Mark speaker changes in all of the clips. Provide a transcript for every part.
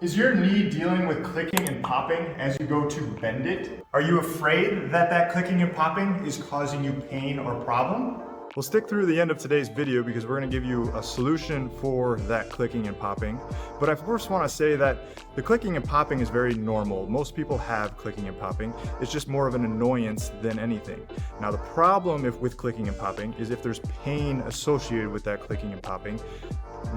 Speaker 1: Is your knee dealing with clicking and popping as you go to bend it? Are you afraid that that clicking and popping is causing you pain or problem? Well, stick through the end of today's video because we're going to give you a solution for that clicking and popping. But I first want to say that the clicking and popping is very normal. Most people have clicking and popping. It's just more of an annoyance than anything. Now, the problem with clicking and popping is if there's pain associated with that clicking and popping.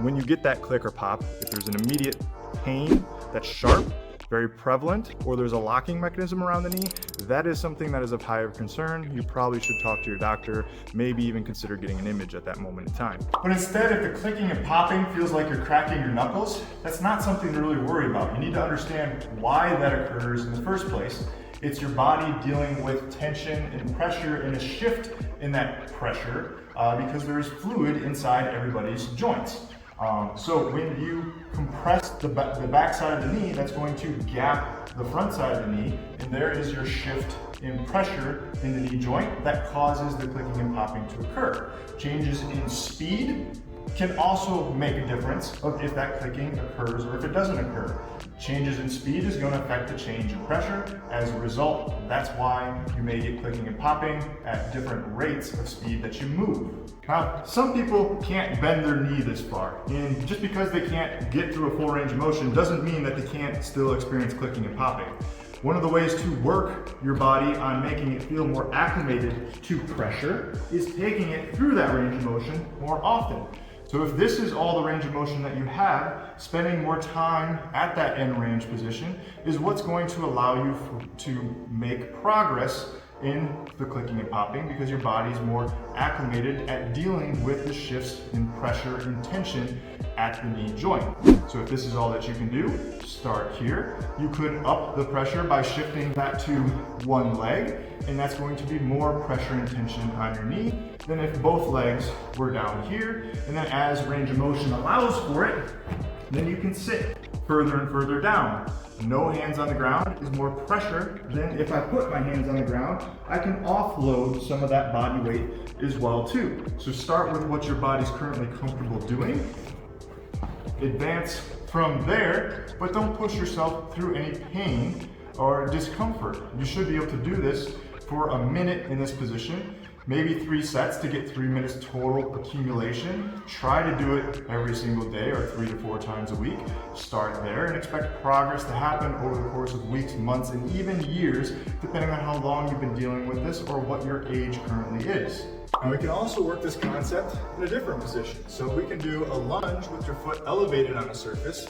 Speaker 1: When you get that click or pop, if there's an immediate pain that's sharp, very prevalent, or there's a locking mechanism around the knee, that is something that is of higher concern. You probably should talk to your doctor, maybe even consider getting an image at that moment in time. But instead, if the clicking and popping feels like you're cracking your knuckles, that's not something to really worry about. You need to understand why that occurs in the first place. It's your body dealing with tension and pressure and a shift in that pressure because there is fluid inside everybody's joints. So when you compress the back side of the knee, that's going to gap the front side of the knee, and there is your shift in pressure in the knee joint that causes the clicking and popping to occur. Changes in speed can also make a difference of if that clicking occurs or if it doesn't occur. Changes in speed is going to affect the change in pressure. As a result, that's why you may get clicking and popping at different rates of speed that you move. Now, some people can't bend their knee this far, and just because they can't get through a full range of motion doesn't mean that they can't still experience clicking and popping. One of the ways to work your body on making it feel more acclimated to pressure is taking it through that range of motion more often. So if this is all the range of motion that you have, spending more time at that end range position is what's going to allow you to make progress in the clicking and popping because your body's more acclimated at dealing with the shifts in pressure and tension at the knee joint. So if this is all that you can do, start here. You could up the pressure by shifting that to one leg, and that's going to be more pressure and tension on your knee than if both legs were down here. And then as range of motion allows for it, then you can sit further and further down. No hands on the ground is more pressure than if I put my hands on the ground. I can offload some of that body weight as well too. So start with what your body's currently comfortable doing. Advance from there, but don't push yourself through any pain or discomfort. You should be able to do this for a minute in this position, maybe 3 sets to get 3 minutes total accumulation. Try to do it every single day or 3 to 4 times a week. Start there and expect progress to happen over the course of weeks, months, and even years, depending on how long you've been dealing with this or what your age currently is. And we can also work this concept in a different position. So we can do a lunge with your foot elevated on a surface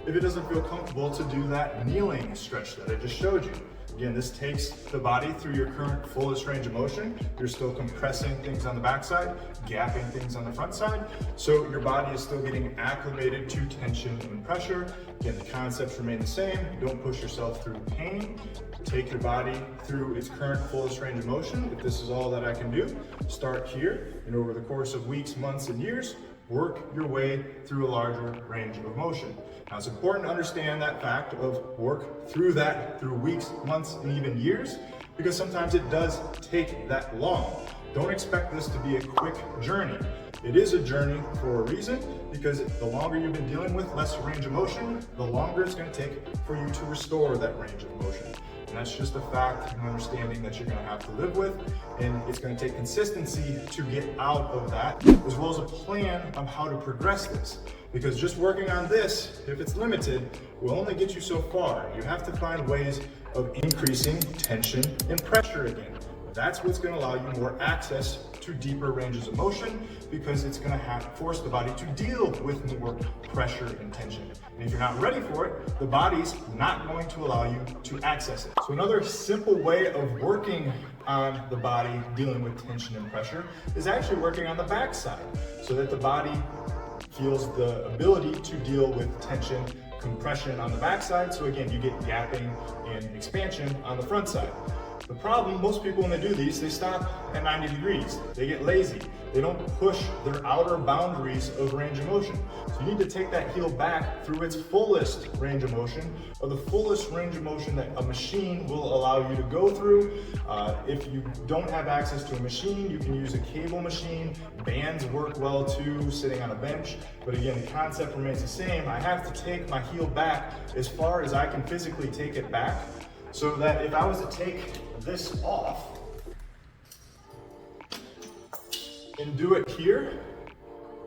Speaker 1: if it doesn't feel comfortable to do that kneeling stretch that I just showed you. Again, this takes the body through your current fullest range of motion. You're still compressing things on the backside, gapping things on the front side. So your body is still getting acclimated to tension and pressure. Again, the concepts remain the same. Don't push yourself through pain. Take your body through its current fullest range of motion. If this is all that I can do, start here, and over the course of weeks, months, and years, work your way through a larger range of motion. Now, it's important to understand that fact of work through that through weeks, months, and even years, because sometimes it does take that long. Don't expect this to be a quick journey. It is a journey for a reason, because the longer you've been dealing with less range of motion, the longer it's going to take for you to restore that range of motion. And that's just a fact and understanding that you're going to have to live with, and it's going to take consistency to get out of that, as well as a plan on how to progress this. Because just working on this, if it's limited, will only get you so far. You have to find ways of increasing tension and pressure again. That's what's going to allow you more access to deeper ranges of motion, because it's going to force the body to deal with more pressure and tension. And if you're not ready for it, the body's not going to allow you to access it. So another simple way of working on the body dealing with tension and pressure is actually working on the back side, so that the body feels the ability to deal with tension, compression on the back side. So again, you get gapping and expansion on the front side. The problem, most people when they do these, they stop at 90 degrees. They get lazy. They don't push their outer boundaries of range of motion. So you need to take that heel back through its fullest range of motion, or the fullest range of motion that a machine will allow you to go through. If you don't have access to a machine, you can use a cable machine. Bands work well too, sitting on a bench. But again, the concept remains the same. I have to take my heel back as far as I can physically take it back, so that if I was to take this off and do it here,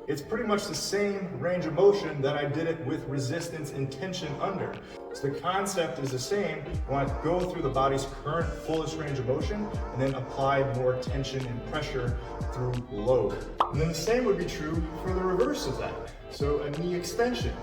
Speaker 1: it's pretty much the same range of motion that I did it with resistance and tension under. So the concept is the same. I want to go through the body's current fullest range of motion and then apply more tension and pressure through load. And then the same would be true for the reverse of that. So a knee extension.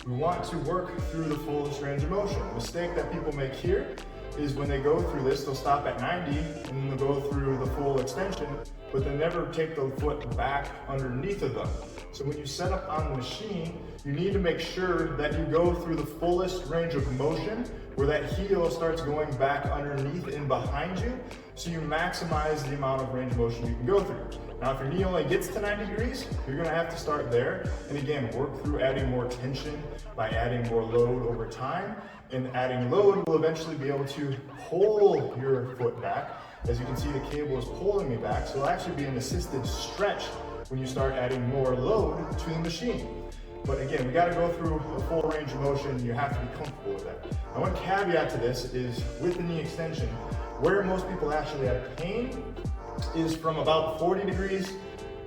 Speaker 1: We want to work through the fullest range of motion. The mistake that people make here is when they go through this, they'll stop at 90 and then they'll go through the full extension, but they never take the foot back underneath of them. So when you set up on the machine, you need to make sure that you go through the fullest range of motion where that heel starts going back underneath and behind you, so you maximize the amount of range of motion you can go through. Now, if your knee only gets to 90 degrees, you're gonna have to start there. And again, work through adding more tension by adding more load over time. And adding load will eventually be able to pull your foot back. As you can see, the cable is pulling me back, so it'll actually be an assisted stretch when you start adding more load to the machine. But again, we gotta go through a full range of motion. You have to be comfortable with that. Now, one caveat to this is with the knee extension, where most people actually have pain is from about 40 degrees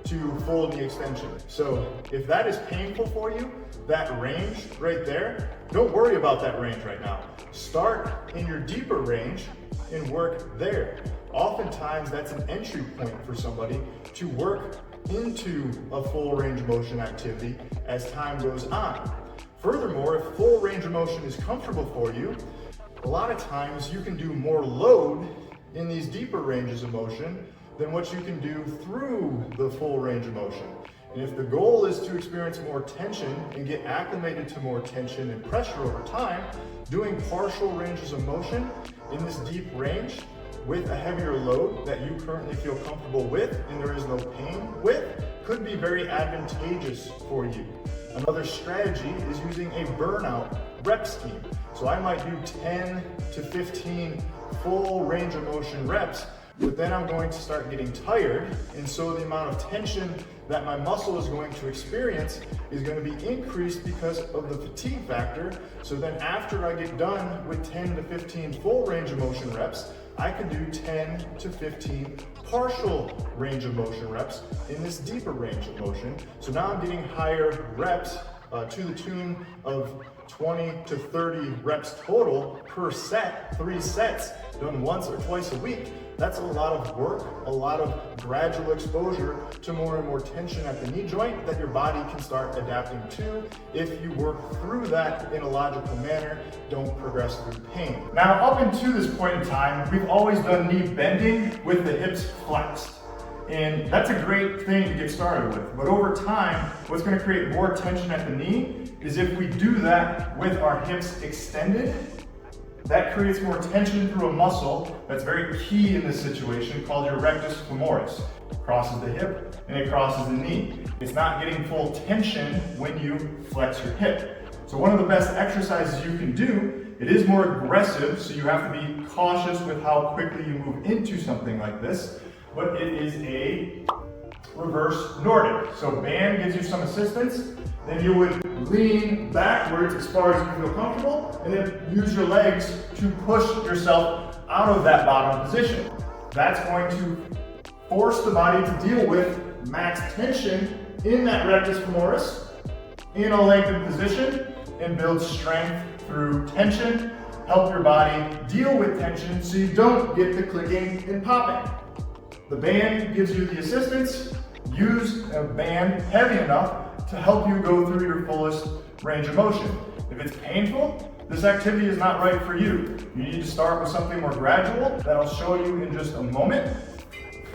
Speaker 1: to full knee extension. So if that is painful for you, that range right there, don't worry about that range right now. Start in your deeper range and work there. Oftentimes that's an entry point for somebody to work into a full range of motion activity as time goes on. Furthermore, if full range of motion is comfortable for you, a lot of times you can do more load in these deeper ranges of motion than what you can do through the full range of motion. And if the goal is to experience more tension and get acclimated to more tension and pressure over time, doing partial ranges of motion in this deep range with a heavier load that you currently feel comfortable with and there is no pain with could be very advantageous for you. Another strategy is using a burnout rep scheme. So I might do 10 to 15 full range of motion reps, but then I'm going to start getting tired, and so the amount of tension that my muscle is going to experience is going to be increased because of the fatigue factor. So then after I get done with 10 to 15 full range of motion reps, I can do 10 to 15 partial range of motion reps in this deeper range of motion. So now I'm getting higher reps to the tune of 20 to 30 reps total per set, 3 sets done once or twice a week. That's a lot of work, a lot of gradual exposure to more and more tension at the knee joint that your body can start adapting to if you work through that in a logical manner, don't progress through pain. Now, up until this point in time, we've always done knee bending with the hips flexed. And that's a great thing to get started with. But over time, what's going to create more tension at the knee is if we do that with our hips extended. That creates more tension through a muscle that's very key in this situation called your rectus femoris. It crosses the hip and it crosses the knee. It's not getting full tension when you flex your hip. So one of the best exercises you can do, it is more aggressive, so you have to be cautious with how quickly you move into something like this, but it is a reverse Nordic. So band gives you some assistance, then you would lean backwards as far as you feel comfortable, and then use your legs to push yourself out of that bottom position. That's going to force the body to deal with max tension in that rectus femoris in a lengthened position and build strength through tension, help your body deal with tension so you don't get the clicking and popping. The band gives you the assistance. Use a band heavy enough to help you go through your fullest range of motion. If it's painful, this activity is not right for you. You need to start with something more gradual that I'll show you in just a moment.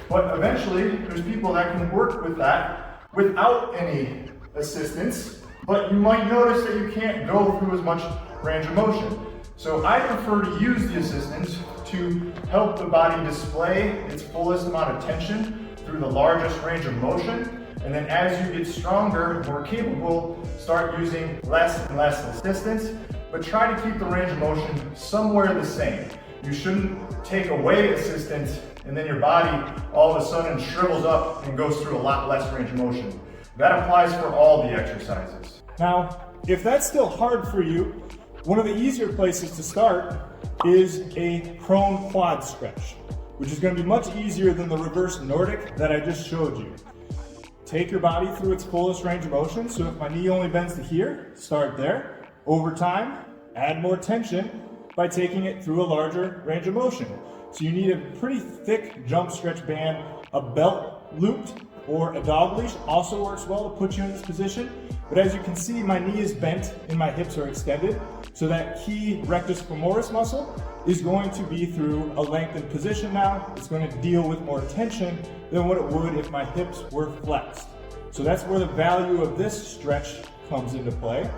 Speaker 1: But eventually, there's people that can work with that without any assistance, but you might notice that you can't go through as much range of motion. So I prefer to use the assistants to help the body display its fullest amount of tension through the largest range of motion. And then as you get stronger, more capable, start using less and less assistance, but try to keep the range of motion somewhere the same. You shouldn't take away assistance and then your body all of a sudden shrivels up and goes through a lot less range of motion. That applies for all the exercises.
Speaker 2: Now, if that's still hard for you, one of the easier places to start is a prone quad stretch, which is going to be much easier than the reverse Nordic that I just showed you. Take your body through its fullest range of motion. So if my knee only bends to here, start there. Over time, add more tension by taking it through a larger range of motion. So you need a pretty thick jump stretch band. A belt looped or a dog leash also works well to put you in this position. But as you can see, my knee is bent and my hips are extended. So that key rectus femoris muscle is going to be through a lengthened position now. It's going to deal with more tension than what it would if my hips were flexed. So that's where the value of this stretch comes into play.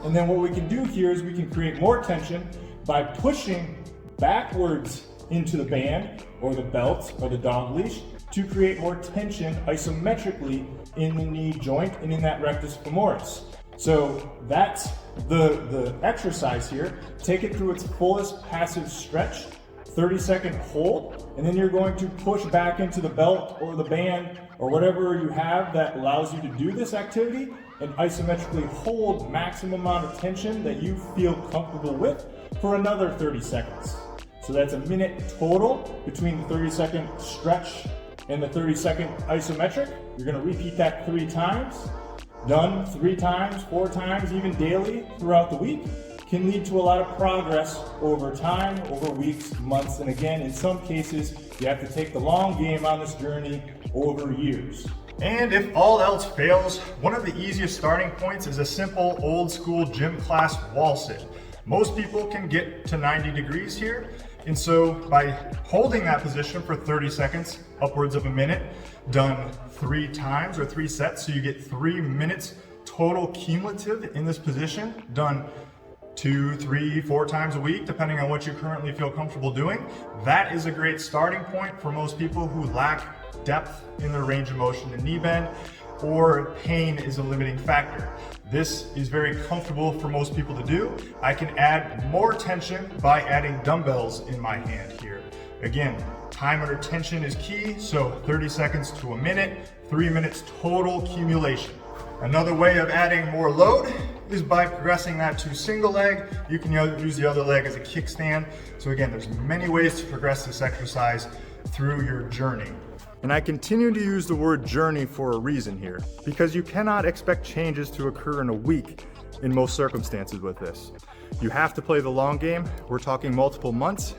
Speaker 2: And then what we can do here is we can create more tension by pushing backwards into the band or the belt or the dog leash to create more tension isometrically in the knee joint and in that rectus femoris. So that's the exercise here. Take it through its fullest passive stretch, 30-second hold, and then you're going to push back into the belt or the band or whatever you have that allows you to do this activity and isometrically hold maximum amount of tension that you feel comfortable with for another 30 seconds. So that's a minute total between the 30-second stretch and the 30-second isometric. You're going to repeat that 3 times. Done 3 times, 4 times, even daily throughout the week can lead to a lot of progress over time, over weeks, months, and again, in some cases, you have to take the long game on this journey over years.
Speaker 1: And if all else fails, one of the easiest starting points is a simple old school gym class wall sit. Most people can get to 90 degrees here. And so by holding that position for 30 seconds, upwards of a minute, done 3 times or 3 sets, so you get 3 minutes total cumulative in this position, done 2, 3, 4 times a week, depending on what you currently feel comfortable doing. That is a great starting point for most people who lack depth in their range of motion and knee bend, or pain is a limiting factor. This is very comfortable for most people to do. I can add more tension by adding dumbbells in my hand here. Again, time under tension is key, so 30 seconds to a minute, 3 minutes total accumulation. Another way of adding more load is by progressing that to single leg. You can use the other leg as a kickstand. So again, there's many ways to progress this exercise through your journey.
Speaker 3: And I continue to use the word journey for a reason here, because you cannot expect changes to occur in a week in most circumstances with this. You have to play the long game. We're talking multiple months,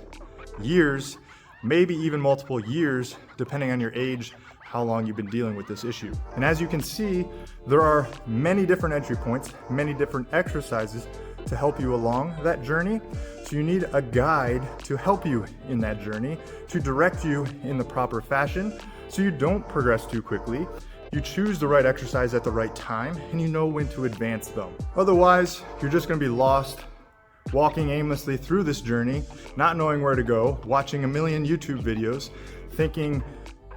Speaker 3: years, maybe even multiple years, depending on your age, how long you've been dealing with this issue. And as you can see, there are many different entry points, many different exercises to help you along that journey. So you need a guide to help you in that journey, to direct you in the proper fashion so you don't progress too quickly. You choose the right exercise at the right time and you know when to advance them. Otherwise, you're just gonna be lost, walking aimlessly through this journey, not knowing where to go, watching a million YouTube videos, thinking,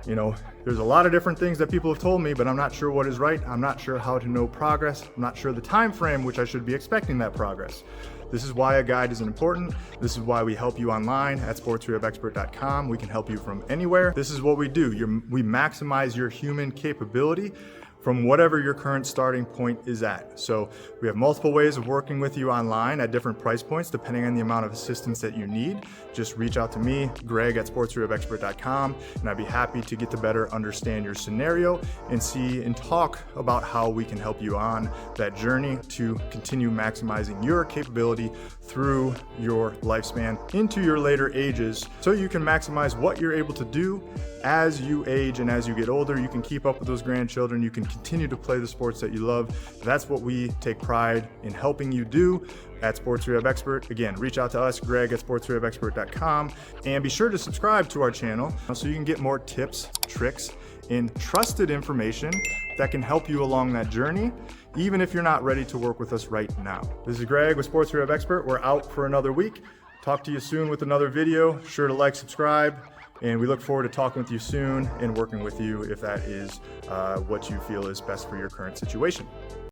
Speaker 3: you know, there's a lot of different things that people have told me, but I'm not sure what is right. I'm not sure how to know progress. I'm not sure the time frame which I should be expecting that progress. This is why a guide is important. This is why we help you online at sportsrehabexpert.com. We can help you from anywhere. This is what we do. We maximize your human capability from whatever your current starting point is at. So we have multiple ways of working with you online at different price points, depending on the amount of assistance that you need. Just reach out to me, Greg at sportsrehabexpert.com, and I'd be happy to get to better understand your scenario and see and talk about how we can help you on that journey to continue maximizing your capability through your lifespan into your later ages, so you can maximize what you're able to do as you age and as you get older. You can keep up with those grandchildren. You can continue to play the sports that you love. That's what we take pride in helping you do at Sports Rehab Expert. Again, reach out to us, Greg at sportsrehabexpert.com, and be sure to subscribe to our channel so you can get more tips, tricks, and trusted information that can help you along that journey even if you're not ready to work with us right now. This is Greg with Sports Rehab Expert. We're out for another week. Talk to you soon with another video. Sure to like, subscribe, and we look forward to talking with you soon and working with you if that is what you feel is best for your current situation.